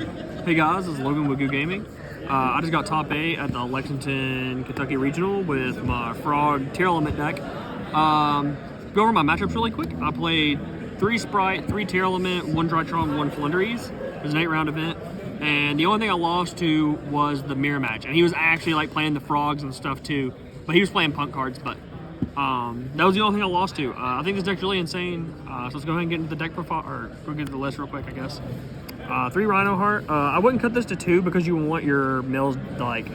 Hey guys, this is Logan with YuGiOh Gaming. I just got top 8 at the Lexington, Kentucky Regional with my Frog Tearlament deck. Go over my matchups really quick. I played 3 Sprite, 3 Tearlament, 1 Drytron, 1 Flunderies. It was an 8-round event. And the only thing I lost to was the mirror match. And he was actually like playing the frogs and stuff too. But he was playing punk cards, but that was the only thing I lost to. I think this deck's really insane. So let's go ahead and get into the deck profile, or go get into the list real quick, I guess. 3 Rhino Heart. I wouldn't cut this to 2 because you want your mills to like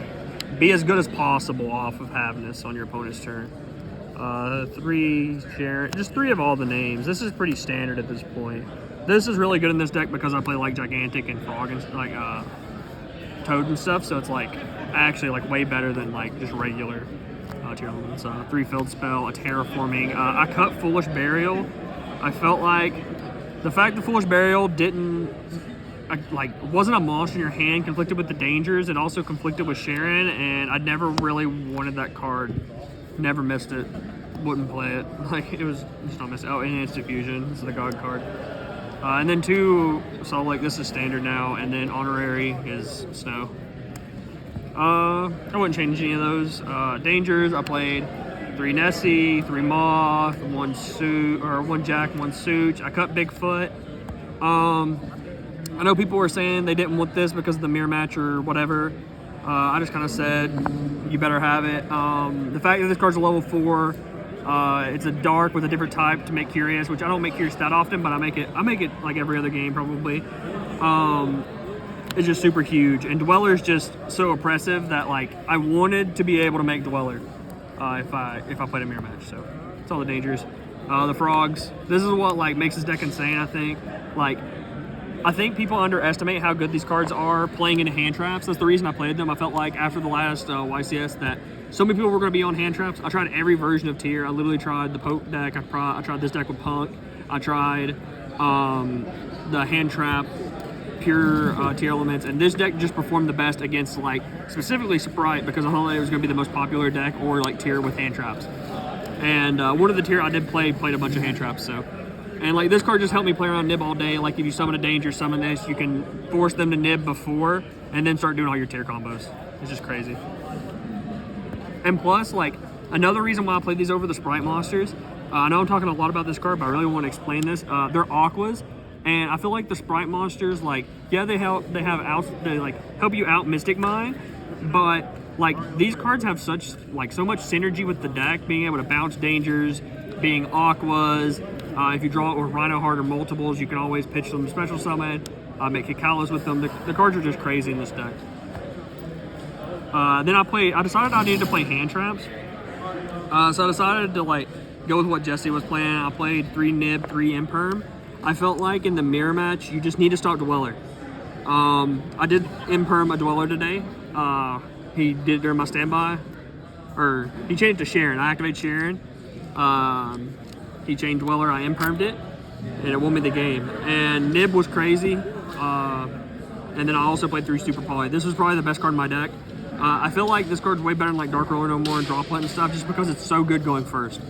be as good as possible off of having this on your opponent's turn. 3 Sharon, just 3 of all the names. This is pretty standard at this point. This is really good in this deck because I play like Gigantic and Frog and like Toad and stuff, so it's like actually like way better than like just regular Tearlaments. 3 Field Spell, a Terraforming. I cut Foolish Burial. I felt like the fact that Foolish Burial wasn't a monster in your hand conflicted with the dangers. It also conflicted with Sharon, and I never really wanted that card. Never missed it. Wouldn't play it. Like, it was just not missing. Oh, Enhanced Diffusion. This is the God card. And then 2, so like this is standard now, and then Honorary is Snow. I wouldn't change any of those. Dangers, I played 3 Nessie, 3 Moth, 1 Jack, 1 Such. I cut Bigfoot. I know people were saying they didn't want this because of the mirror match or whatever. I just kind of said, you better have it. The fact that this card's a level 4, it's a dark with a different type to make Curious, which I don't make Curious that often, but I make it like every other game probably. It's just super huge, and Dweller is just so oppressive that like I wanted to be able to make Dweller if I played a mirror match. So it's all the dangers. The frogs. This is what like makes this deck insane. I think people underestimate how good these cards are playing into hand traps. That's the reason I played them. I felt like after the last YCS that so many people were going to be on hand traps. I tried every version of Tier. I literally tried the Poke deck. I tried this deck with Punk. I tried the hand trap pure Tearlaments, and this deck just performed the best against like specifically Sprite because I thought it was going to be the most popular deck, or like Tier with hand traps. And one of the Tier I did played a bunch of hand traps. So, and like this card just helped me play around Nib all day. Like if you summon a danger, summon this, you can force them to Nib before, and then start doing all your Tier combos. It's just crazy. And plus, like another reason why I played these over the Sprite monsters. I know I'm talking a lot about this card, but I really want to explain this. They're Aquas. And I feel like the Sprite monsters, like, yeah, they help you out Mystic Mine, but like these cards have so much synergy with the deck, being able to bounce dangers, being Aquas. If you draw it with Rhino Heart or multiples, you can always pitch them special summon, make Kikalas with them. The cards are just crazy in this deck. Then I decided I needed to play hand traps. So I decided to like go with what Jesse was playing. I played 3 Nib, 3 Imperm. I felt like in the mirror match, you just need to stop Dweller. I did Imperm a Dweller today. He did it during my standby. Or he changed to Sharon. I activated Sharon. He changed Dweller. I Impermed it. And it won me the game. And Nib was crazy. And then I also played 3 Super Poly. This was probably the best card in my deck. I feel like this card's way better than like Dark Roller No More and Draw Plant and stuff just because it's so good going first.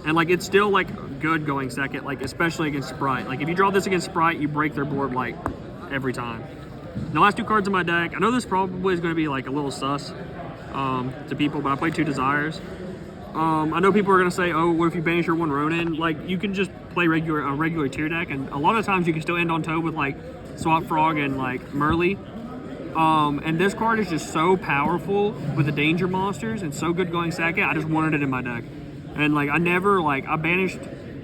And like it's still like good going second, like especially against Sprite. Like if you draw this against Sprite, you break their board like every time. And the last 2 cards in my deck, I know this probably is going to be like a little sus to people, but I played 2 Desires. I know people are going to say, oh, what if you banish your 1 Ronin? Like you can just play a regular Tier deck, and a lot of times you can still end on Toad with like Swap Frog and like Merly. And this card is just so powerful with the danger monsters and so good going second. I just wanted it in my deck. And like I banished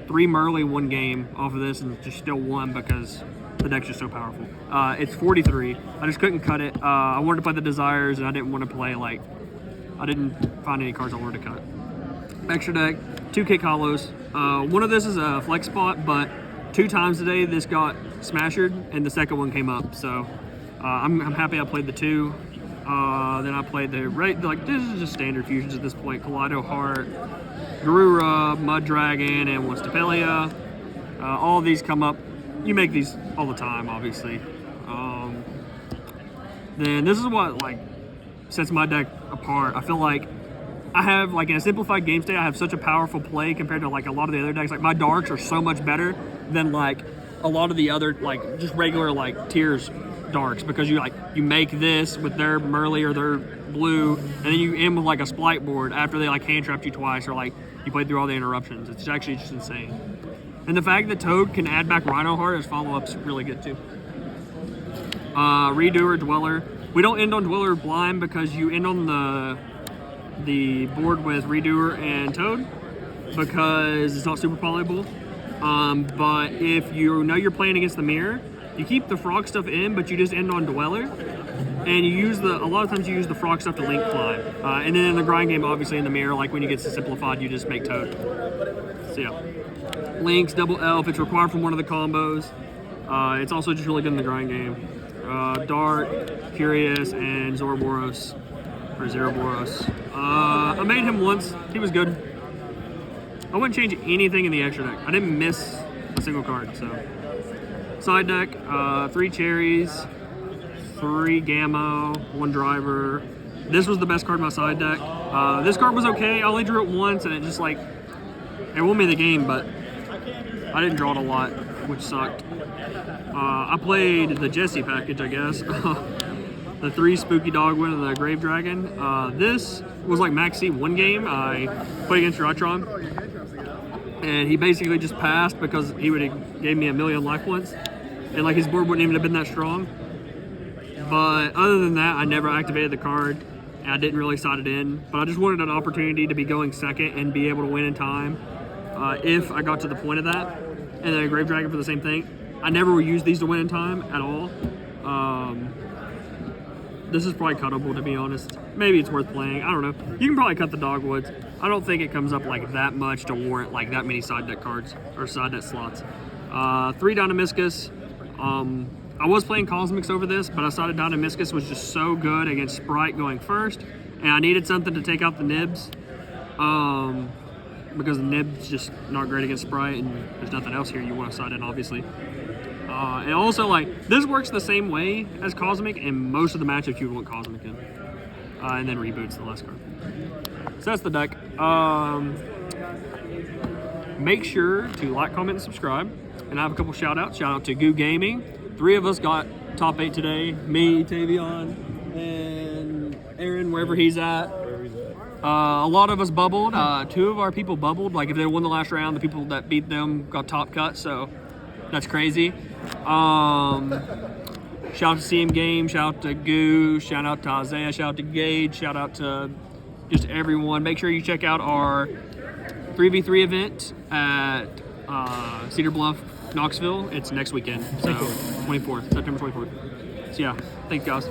3 Merly 1 game off of this and just still won because the deck's just so powerful. It's 43. I just couldn't cut it. I wanted to play the Desires, and I didn't want to play I didn't find any cards I wanted to cut. Extra deck, 2 Kick Hollows. One of this is a flex spot, but 2 times today this got smashered, and the second one came up. So I'm happy I played the 2. Then I played this is just standard fusions at this point. Kaleido Heart, Garura, Mud Dragon, and one Stapelia. All of these come up. You make these all the time, obviously. Then this is what like sets my deck apart. I feel like I have like in a simplified game state, I have such a powerful play compared to like a lot of the other decks. Like my darks are so much better than like a lot of the other like just regular like tiers darks because you make this with their Merly or their blue, and then you end with like a Splite board after they like hand trapped you twice or like you played through all the interruptions. It's actually just insane. And the fact that Toad can add back Rhino Heart as follow-up's really good too. Redoer, Dweller. We don't end on Dweller blind because you end on the board with Redoer and Toad because it's not super polyable. But if you know you're playing against the mirror, you keep the frog stuff in, but you just end on Dweller. And you use a lot of times you use the frog stuff to link climb. And then in the grind game, obviously in the mirror, like when you get to simplified, you just make Toad. So yeah. Links, double Elf, it's required from one of the combos. It's also just really good in the grind game. Dart, Curious, and Zoroboros, or Zeroboros. I made him once, he was good. I wouldn't change anything in the extra deck. I didn't miss a single card, so. Side deck, 3 cherries, 3 Gamma, 1 driver. This was the best card in my side deck. This card was okay, I only drew it once and it just like, it won me the game, but I didn't draw it a lot, which sucked. I played the Jesse package, I guess. The 3 Spooky Dogwood and the Grave Dragon. This was like Maxi one game. I played against Rytron, and he basically just passed because he would have gave me 1,000,000 life points, and like his board wouldn't even have been that strong. But other than that, I never activated the card, and I didn't really side it in. But I just wanted an opportunity to be going second and be able to win in time if I got to the point of that. And then a Grave Dragon for the same thing. I never would use these to win in time at all. This is probably cuttable, to be honest. Maybe it's worth playing. I don't know. You can probably cut the Dogwoods. I don't think it comes up like that much to warrant like that many side deck cards or side deck slots. 3 Dynamiscus. I was playing Cosmics over this, but I decided Dynamiscus was just so good against Sprite going first, and I needed something to take out the Nibs. Because the Nib's just not great against Sprite, and there's nothing else here you want to side in, obviously. And also, like, this works the same way as Cosmic, and most of the matchups you would want Cosmic in. And then reboots the last card. So that's the deck. Make sure to like, comment, and subscribe. And I have a couple shout-outs. Shout out to YuGiOh Gaming. 3 of us got top 8 today. Me, Tavion, and Aaron, wherever he's at. A lot of us bubbled. 2 of our people bubbled. Like if they won the last round, the people that beat them got top cut. So that's crazy. Shout out to CM Game. Shout out to Goo. Shout out to Isaiah. Shout out to Gage. Shout out to just everyone. Make sure you check out our 3v3 event at Cedar Bluff, Knoxville. It's next weekend. So 24th, September 24th. So yeah, thanks guys.